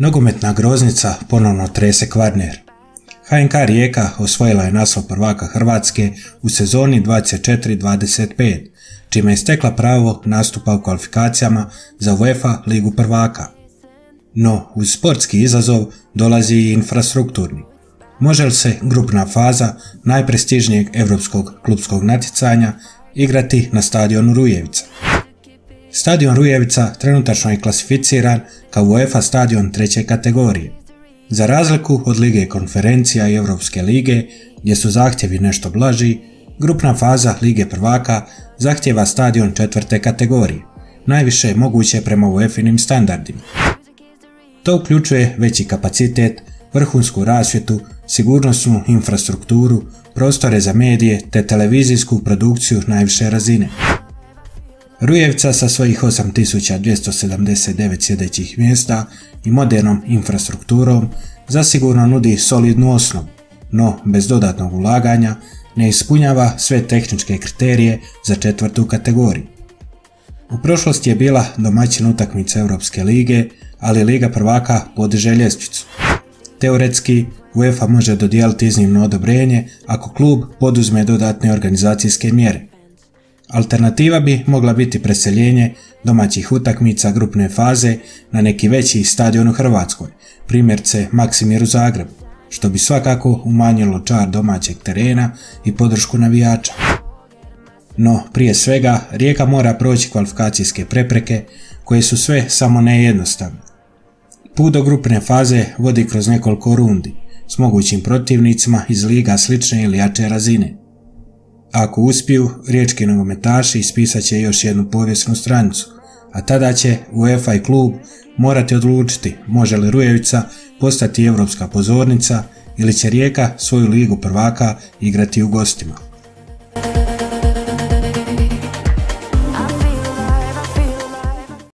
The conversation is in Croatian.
Nogometna groznica ponovno trese Kvarner. HNK Rijeka osvojila je naslov prvaka Hrvatske u sezoni 24-25, čime je stekla pravo nastupa u kvalifikacijama za UEFA ligu prvaka. No, uz sportski izazov dolazi i infrastrukturni. Može li se grupna faza najprestižnijeg europskog klupskog natjecanja igrati na stadionu Rujevica? Stadion Rujevica trenutačno je klasificiran kao UEFA stadion treće kategorije. Za razliku od Lige konferencija i Europske lige, gdje su zahtjevi nešto blaži, grupna faza Lige prvaka zahtjeva stadion četvrte kategorije, najviše moguće prema UEFA-inim standardima. To uključuje veći kapacitet, vrhunsku rasvjetu, sigurnosnu infrastrukturu, prostore za medije te televizijsku produkciju najviše razine. Rujevica sa svojih 8279 sjedećih mjesta i modernom infrastrukturom zasigurno nudi solidnu osnovu, no bez dodatnog ulaganja ne ispunjava sve tehničke kriterije za četvrtu kategoriju. U prošlosti je bila domaćin utakmica Europske lige, ali Liga prvaka podiže ljestvicu. Teoretski, UEFA može dodijeliti iznimno odobrenje ako klub poduzme dodatne organizacijske mjere. Alternativa bi mogla biti preseljenje domaćih utakmica grupne faze na neki veći stadion u Hrvatskoj, primjerice Maksimir u Zagrebu, što bi svakako umanjilo čar domaćeg terena i podršku navijača. No, prije svega, Rijeka mora proći kvalifikacijske prepreke koje su sve samo ne jednostavne. Put do grupne faze vodi kroz nekoliko rundi s mogućim protivnicima iz liga slične ili jače razine. Ako uspiju, riječki nogometaši ispisat će još jednu povijesnu stranicu, a tada će UEFA i klub morati odlučiti može li Rujevica postati europska pozornica ili će Rijeka svoju ligu prvaka igrati u gostima.